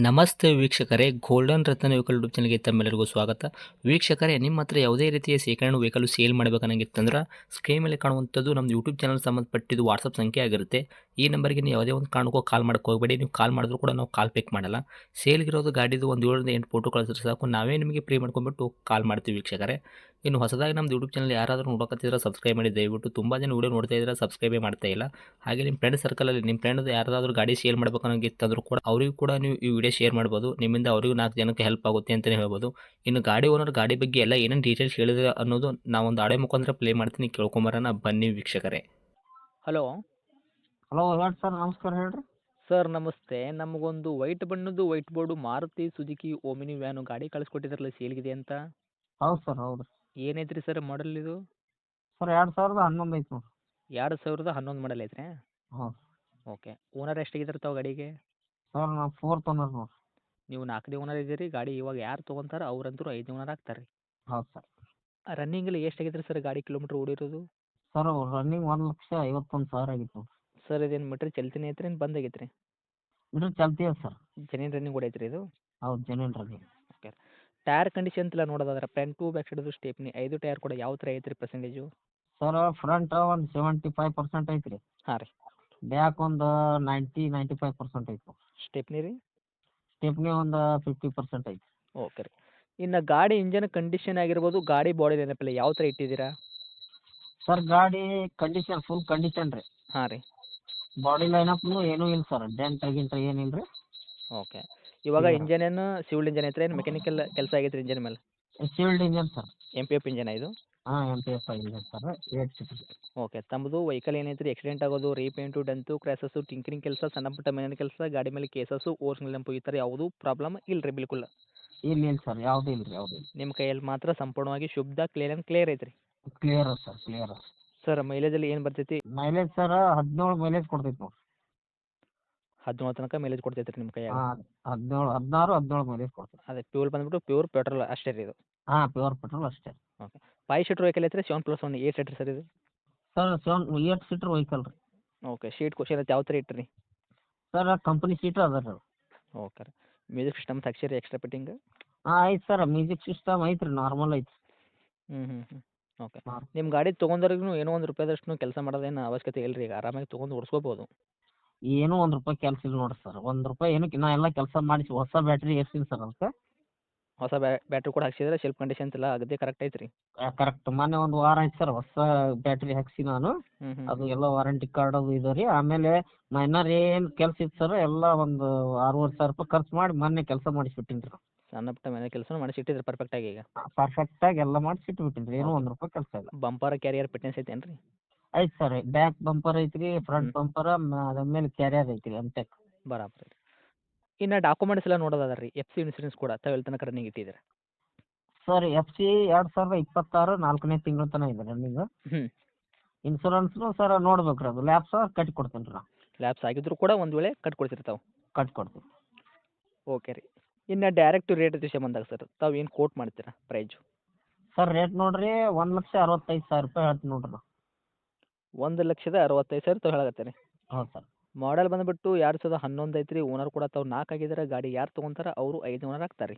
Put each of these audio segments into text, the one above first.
ನಮಸ್ತೆ ವೀಕ್ಷಕರೇ, ಗೋಲ್ಡನ್ ರತ್ನ vehicle YouTube ಚಾನಲ್ಗೆ ತಮ್ಮೆಲ್ಲರಿಗೂ ಸ್ವಾಗತ. ವೀಕ್ಷಕರೇ, ನಿಮ್ಮ ಹತ್ರ ಯಾವುದೇ ರೀತಿಯ ಶೇಖರಣೆ ವೆಹಿಕಲ್ ಸೇಲ್ ಮಾಡಬೇಕನ್ನಂಗಿತ್ತಂದ್ರೆ ಸ್ಕ್ರೀನ್ ಮೇಲೆ ಕಾಣುವಂಥದ್ದು ನಮ್ಮ ಯೂಟ್ಯೂಬ್ ಚಾನಲ್ ಸಂಬಂಧಪಟ್ಟಿದ್ದು ವಾಟ್ಸಪ್ ಸಂಖ್ಯೆ ಆಗಿರುತ್ತೆ. ಈ ನಂಬರ್ಗೆ ನೀವು ಯಾವುದೇ ಒಂದು ಕಾರಣಕ್ಕೂ ಕಾಲ್ ಮಾಡಕ್ಕೆ ಹೋಗಬೇಡಿ. ನೀವು ಕಾಲ್ ಮಾಡಿದ್ರು ಕೂಡ ನಾವು ಕಾಲ್ ಪಿಕ್ ಮಾಡಲ್ಲ. ಸೇಲ್ಗಿರೋದು ಗಾಡಿದು ಒಂದು 7ರಿಂದ 8 ಫೋಟೋ ಕಳಿಸಿದ್ರೆ ಸಾಕು, ನಾವೇ ನಿಮಗೆ ಪ್ರೀ ಮಾಡ್ಕೊಂಡ್ಬಿಟ್ಟು ಕಾಲ್ ಮಾಡ್ತೀವಿ ವೀಕ್ಷಕರೇ. ಇನ್ನು ಹೊಸದಾಗಿ ನಮ್ಮದು ಯೂಟ್ಯೂಬ್ ಚಾನಲ್ ಯಾರಾದರೂ ನೋಡಕತ್ತಿದ್ರೆ ಸಬ್ಸ್ಕ್ರೈಬ್ ಮಾಡಿ ದಯವಿಟ್ಟು. ತುಂಬ ಜನ ವೀಡಿಯೋ ನೋಡ್ತಾ ಇದ್ದಾರೆ, ಸಬ್ಸ್ಕ್ರೈಬೇ ಮಾಡ್ತಾ ಇಲ್ಲ. ಹಾಗೆ ನಿಮ್ಮ ಫ್ರೆಂಡ್ ಸರ್ಕಲಲ್ಲಿ ನಿಮ್ಮ ಫ್ರೆಂಡ್ ಯಾರಾದರೂ ಗಾಡಿ ಸೇಲ್ ಮಾಡ್ಬೇಕನ್ನೋಂಗಿತ್ತಂದ್ರೂ ಕೂಡ ಅವರಿಗೂ ಕೂಡ ನೀವು ಈ ವಿಡಿಯೋ ಶೇರ್ ಮಾಡ್ಬೋದು. ನಿಮ್ಮಿಂದ ಅವರಿಗೂ 4 ಜನಕ್ಕೆ ಹೆಲ್ಪ್ ಆಗುತ್ತೆ ಅಂತಲೇ ಹೇಳ್ಬೋದು. ಇನ್ನು ಗಾಡಿ ಓನರ್ ಗಾಡಿ ಬಗ್ಗೆ ಎಲ್ಲ ಏನೇನು ಡೀಟೇಲ್ಸ್ ಹೇಳಿದ್ರೆ ಅನ್ನೋದು ನಾವೊಂದು ಆಡಿಯೋ ಮುಖಾಂತರ ಪ್ಲೇ ಮಾಡ್ತೀನಿ, ಕೇಳ್ಕೊಂಬರೋಣ ಬನ್ನಿ ವೀಕ್ಷಕರೇ. ಹಲೋ ಹಲೋ ಹೇಳಿ ಸರ್, ನಮಸ್ಕಾರ ಹೇಳ್ರಿ. ಸರ್, ನಮಸ್ತೆ. ನಮಗೊಂದು ವೈಟ್ ಬಣ್ಣದ್ದು white board Maruti Suzuki Omni van ಗಾಡಿ ಕಳಿಸ್ಕೊಟ್ಟಿದ್ರಲ್ಲ, ಸೇಲ್ಗಿದೆ ಅಂತ. ಹೌದು ಸರ್, ಹೌದು ರೀ. ಏನೈತ್ರಿ ಸರ್ ಮಾಡಲ್ ಇದು? ಸರ್ 2011 ಐತಿ ನೋಡಿರಿ. 2011 ಮಾಡಲ್ ಐತ್ರಿ? ಹ್ಞೂ. ಓಕೆ. ಓನರ್ ಎಷ್ಟಾಗಿದ್ದಾರೆ ತಾವು ಗಾಡಿಗೆ? ಸರ್ ನಾವು 4th ಓನರ್ ನೋಡಿರಿ. ನೀವು 4ನೇ ಓನರ್ ಇದ್ದೀರಿ. ಗಾಡಿ ಇವಾಗ ಯಾರು ತೊಗೊಂತಾರ ಅವ್ರಂತರೂ 5ನೇ ಓನರ್ ಆಗ್ತಾರೆ ರೀ. ಹೌದು ಸರ್. ರನ್ನಿಂಗಲ್ಲಿ ಎಷ್ಟಾಗೈತೆ ರೀ ಸರ್ ಗಾಡಿ ಕಿಲೋಮೀಟ್ರ್ ಓಡಿರೋದು? ಸರ್ ರನ್ನಿಂಗ್ 1,51,000 ಆಗಿತ್ತು ನೋಡಿರಿ. ಸರ್, ಇದೇನು ಮೀಟ್ರ್ ಚಲ್ತಿನೇ ಐತ್ರಿ, ಏನು ಬಂದ್ ಆಗೈತೆ ರೀ? ಇದು ಚಲ್ತಿ ಅದ ಸರ್. ಜೆನ್ಯೂನ್ ರನ್ನಿಂಗ್ ಓಡೈತೆ ರೀ ಇದು? ಹೌದು, genuine running. Okay. Tyre condition ಎಲ್ಲ ನೋಡೋದಾದ್ರೆ front to back side stepney 5 tyre ಕೂಡ ಯಾವ ಥರ ಐತೆ ರೀ ಪರ್ಸೆಂಟೇಜು? ಸರ್ ಫ್ರಂಟ್ ಒಂದು 75% ಐತಿ ರೀ. ಹಾಂ ರೀ. ಬ್ಯಾಕ್ ಒಂದು 95% ಐತಿ ನೋಡಿರಿ. ಸ್ಟೆಪ್ನಿ ರೀ? ಸ್ಟೆಪ್ನಿ ಒಂದು 50% ಐತಿ. ಓಕೆ ರೀ. ಇನ್ನು ಗಾಡಿ ಇಂಜನ್ ಕಂಡೀಷನ್ ಆಗಿರ್ಬೋದು, ಗಾಡಿ ಬಾಡಿ ನೆನಪಿಲ್ಲ ಯಾವ ಥರ ಇಟ್ಟಿದ್ದೀರಾ? ಸರ್ ಗಾಡಿ ಕಂಡೀಷನ್ ಫುಲ್ ಕಂಡೀಷನ್ ರೀ. ಹಾಂ ರೀ. ಬಾಡಿ ಲೈನಪ್ನು ಏನೂ ಇಲ್ಲ ಸರ್, ಡೆಂಟ್ ಗಿಂಟ್ ಏನಿಲ್ಲ ರೀ. ಓಕೆ. ಇವಾಗ ಇಂಜನ್ ಏನು ಸಿವಿಲ್ ಇಂಜನ್ ಐತ್ರಿ, ಏನು ಮೆಕ್ಯಾನಿಕಲ್ ಕೆಲಸ ಆಗೈತೆ ರೀ ಇಂಜನ್ ಮೇಲೆ? Shield engine sir. MPF engine ಇದು? ಹಾಂ, MPF engine sir, 8 seater. Okay. ತಮ್ಮದು ವೆಹಿಕಲ್ ಏನೈತ್ರಿ ಆಕ್ಸಿಡೆಂಟ್ ಆಗೋದು, ರೀಪೇಂಟು, ಡೆಂತು, ಕ್ರ್ಯಾಸಸ್ಸು, ಟಿಂಕರಿಂಗ್ ಕೆಲಸ, ಸಣ್ಣ ಪುಟ್ಟ ಮನೆ ಕೆಲಸ, ಗಾಡಿ ಮೇಲೆ ಕೇಸಸ್ಸು, ಓರ್ಜಿನಲ್ ನೆಂಪು ಈ ಥರ ಯಾವುದೂ ಪ್ರಾಬ್ಲಮ್ ಇಲ್ಲ ರೀ ಬಿಲ್ಕುಲ್? ಇಲ್ಲ ಸರ್, ಯಾವುದೂ ಇಲ್ಲ ರೀ, ಯಾವುದೂ ಇಲ್ಲ. ನಿಮ್ಮ ಕೈಯಲ್ಲಿ ಮಾತ್ರ ಸಂಪೂರ್ಣವಾಗಿ ಶುದ್ಧ ಕ್ಲಿಯರ್ ಐತ್ರಿ? ಕ್ಲಿಯರ್ ಅದ ಸರ್, ಕ್ಲಿಯರ್ ಅದ. ಸರ್, ಮೈಲೇಜಲ್ಲಿ ಏನು ಬರ್ತೈತಿ? ಮೈಲೇಜ್ ಸರ್ 17 ಮೈಲೇಜ್ ಕೊಡ್ತೈತಿ ನೋಡಿರಿ. 17 ತನಕ ಮೈಲೇಜ್ ಕೊಡ್ತೈತೆ ರೀ ನಿಮ್ಮ ಕೈಯಾಗ? ಹಾಂ, 17, 16, 17 ಮೈಲೇಜ್ ಕೊಡ್ತೈತಿ. ಅದೇ ಪ್ಯೂರ್ ಬಂದ್ಬಿಟ್ಟು ಪ್ಯೂರ್ ಪೆಟ್ರೋಲ್ ಅಷ್ಟೇ ರೀ ಇದು? ಹಾಂ, ಪ್ಯೂರ್ ಪೆಟ್ರೋಲ್ ಅಷ್ಟೇ. ಓಕೆ. 5 ಸೀಟ್ರ್ ವೆಹಿಕಲ್ ಐತ್ರಿ? 7+1 8 ಸೀಟ್ರ್ ಸರ್ ಇದು? ಸರ್ 8 ಸೀಟರ್ ವೆಹಿಕಲ್ ರೀ. ಓಕೆ. ಶೀಟ್ ಕ್ವಶನ್ ಯಾವ ಥರ ಇಟ್ಟಿರಿ? ಸರ್ ಕಂಪನಿ ಸೀಟರ್ ಅದ ರೀ. ಓಕೆ ರೀ. ಮ್ಯೂಸಿಕ್ ಸಿಸ್ಟಮ್ ಹಾಕ್ಸಿರಿ ಎಕ್ಸ್ಟ್ರಾ ಫಿಟ್ಟಿಂಗ್? ಹಾಂ ಐತಿ ಸರ್, ಮ್ಯೂಸಿಕ್ ಸಿಸ್ಟಮ್ ಐತಿ ರೀ, ನಾರ್ಮಲ್ ಐತಿ. ಓಕೆ. ಹಾಂ. ನಿಮ್ಮ ಗಾಡಿ ತೊಗೊಂಡವ್ರಿಗೂ ಏನೋ ಒಂದು ರೂಪಾಯಿದಷ್ಟು ಕೆಲಸ ಮಾಡೋದೇನು ಅವಶ್ಯಕತೆ ಇಲ್ಲ ರೀ, ಈಗ ಆರಾಮಾಗಿ ತೊಗೊಂಡು ಓಡಿಸ್ಕೋಬೋದು. ಏನೂ ₹1 ಕೆಲಸ ಇಲ್ಲ ನೋಡಿರಿ ಸರ್. ₹1 ಏನಕ್ಕೆ, ನಾ ಎಲ್ಲ ಕೆಲಸ ಮಾಡಿಸಿ ಹೊಸ ಬ್ಯಾಟ್ರಿ ಏರ್ಸೀನಿ ಸರ್ ಅದಕ್ಕೆ. ಹೊಸ ಬ್ಯಾಟ್ರಿ ಕೂಡ ಹಾಕ್ಸಿದ್ರೆ ಸೆಲ್ಫ್ ಕಂಡೀಷನ್ಸ್ ಎಲ್ಲ ಅಗದಿ ಕರೆಕ್ಟ್ ಐತೆ ರೀ? ಕರೆಕ್ಟ್. ಮೊನ್ನೆ ಒಂದು ವಾರ ಆಯ್ತು ಸರ್ ಹೊಸ ಬ್ಯಾಟ್ರಿ ಹಾಕ್ಸಿ ನಾನು. ಅದು ಎಲ್ಲ ವಾರಂಟಿ ಕಾರ್ಡ್ ಅದು ಇದು ರೀ. ಆಮೇಲೆ ಮೈನರ್ ಏನು ಕೆಲಸ ಇತ್ತು ಸರ್, ಎಲ್ಲ ಒಂದು ₹6,500 ಖರ್ಚು ಮಾಡಿ ಮೊನ್ನೆ ಕೆಲಸ ಮಾಡಿಸ್ಬಿಟ್ಟಿನಿ ರೀ. ಸಣ್ಣ ಪುಟ್ಟ ಮನೆ ಕೆಲಸ ಮಾಡಿಸಿ ಇಟ್ಟಿದ್ರೆ ಪರ್ಫೆಕ್ಟಾಗಿ ಈಗ? ಪರ್ಫೆಕ್ಟಾಗಿ ಎಲ್ಲ ಮಾಡಿಸಿ ಇಟ್ಬಿಟ್ಟಿನಿ ರೀ, ಏನೂ ₹1 ಕೆಲಸ ಇಲ್ಲ. ಬಂಪರ್ ಕ್ಯಾರಿಯರ್ ಫಿಟ್ನೆಸ್ ಐತೇನು ರೀ? ಐತೆ ಸರ್, ಬ್ಯಾಕ್ ಬಂಪರ್ ಐತ್ರಿ, ಫ್ರಂಟ್ ಬಂಪರ್, ಅದಾದ್ಮೇಲೆ ಕ್ಯಾರಿಯರ್ ಐತ್ರಿ ಎಂಟೆಕ್. ಬರಾಬರ್ ರೀ. ಇನ್ನು ಡಾಕ್ಯುಮೆಂಟ್ಸ್ ಎಲ್ಲ ನೋಡೋದಾದ್ರೆ ರೀ, FC ಇನ್ಸೂರೆನ್ಸ್ ಕೂಡ ತಾವು ಎಲ್ಲಿ ತನಕ ರನ್ನಿಂಗ್ ಇಟ್ಟಿದ್ದೀರಾ? ಸರ್ FC 2026 4ನೇ ತಿಂಗಳ ತನಕ ಇದೆ ರನ್ನಿಂಗ್. ಹ್ಞೂ. ಇನ್ಸೂರೆನ್ಸ್ನು ಸರ್ ನೋಡ್ಬೇಕು ರೀ, ಅದು ಲ್ಯಾಪ್ಸ್ ಕಟ್ಟಿ ಕೊಡ್ತೀನಿ ರೀ ನಾನು. ಲ್ಯಾಬ್ಸ್ ಆಗಿದ್ರು ಕೂಡ ಒಂದು ವೇಳೆ ಕಟ್ಕೊಡ್ತಿರ್ತಾವೆ? ಕಟ್ಟಿ ಕೊಡ್ತೀನಿ. ಓಕೆ ರೀ. ಇನ್ನು ಡೈರೆಕ್ಟ್ ರೇಟ್ ವಿಷಯ ಬಂದಾಗ ಸರ್, ತಾವು ಏನು ಕೋಟ್ ಮಾಡ್ತೀರಾ ಪ್ರೈಜು? ಸರ್ ರೇಟ್ ನೋಡ್ರಿ, ₹1,65,000 ಹೇಳ್ತೀನಿ ನೋಡ್ರಿ ನಾನು. 1,65,000 ತಾವು ಹೇಳಕತ್ತೀರಿ? ಹೌದು ಸರ್. ಮಾಡೆಲ್ ಬಂದುಬಿಟ್ಟು 2011 ಐತ್ರಿ. ಓನರ್ ಕೂಡ ತಾವು 4 ಆಗಿದ್ದಾರೆ. ಗಾಡಿ ಯಾರು ತೊಗೊಂತಾರ ಅವರು 5 ಓನರ್ ಆಗ್ತಾರೆ ರೀ?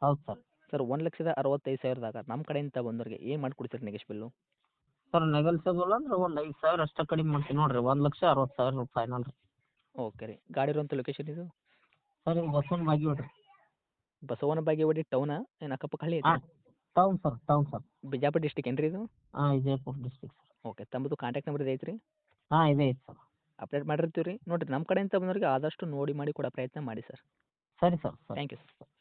ಹೌದು ಸರ್. ಸರ್, 1,65,000ದಾಗ ನಮ್ಮ ಕಡೆಯಿಂದ ಬಂದವ್ರಿಗೆ ಏನು ಮಾಡಿಕೊಡ್ತೀರಿ ನೆಗೆಶ್ಬಿಲ್ಲು? ಸರ್ ನೆಗೋಸಿಯಬಲ್ ಅಂದ್ರೆ ಒಂದು 5,000 ಅಷ್ಟೇ ಕಡಿಮೆ ಮಾಡ್ತೀನಿ ನೋಡ್ರಿ. ₹1,60,000 ಫೈನಲ್ ರೀ. ಓಕೆ ರೀ. ಗಾಡಿ ಇರುವಂಥ ಲೊಕೇಶನ್ ಇದು? ಸರ್ ಇದು ಬಸವನ ಬಾಗೇವಾಡಿ. ಬಸವನ ಬಾಗೇವಾಡಿ ಟೌನಾ ಏನು ಅಕ್ಕಪಕ್ಕ ಹಳ್ಳಿ ಐತೆ? ಹಾಂ, town sir, town sir. Bijapur district ಏನು ರೀ ಇದು? ಹಾಂ, ವಿಜಯಪುರ ಡಿಸ್ಟ್ರಿಕ್ಟ್ ಸರ್. ಓಕೆ. ತಮ್ಮದು ಕಾಂಟ್ಯಾಕ್ಟ್ ನಂಬರ್ ಇದೆ ಐತ್ರಿ? ಹಾಂ, ಇದೆ ಐತೆ ಸರ್. ಅಪ್ಡೇಟ್ ಮಾಡಿರ್ತೀವಿ ರೀ. ನೋಡಿರಿ, ನಮ್ಮ ಕಡೆಯಿಂದ ಬಂದವ್ರಿಗೆ ಆದಷ್ಟು ನೋಡಿ ಮಾಡಿ ಕೊಡೋ ಪ್ರಯತ್ನ ಮಾಡಿ ಸರ್. ಸರಿ ಸರ್, ಸರಿ. Thank you sir.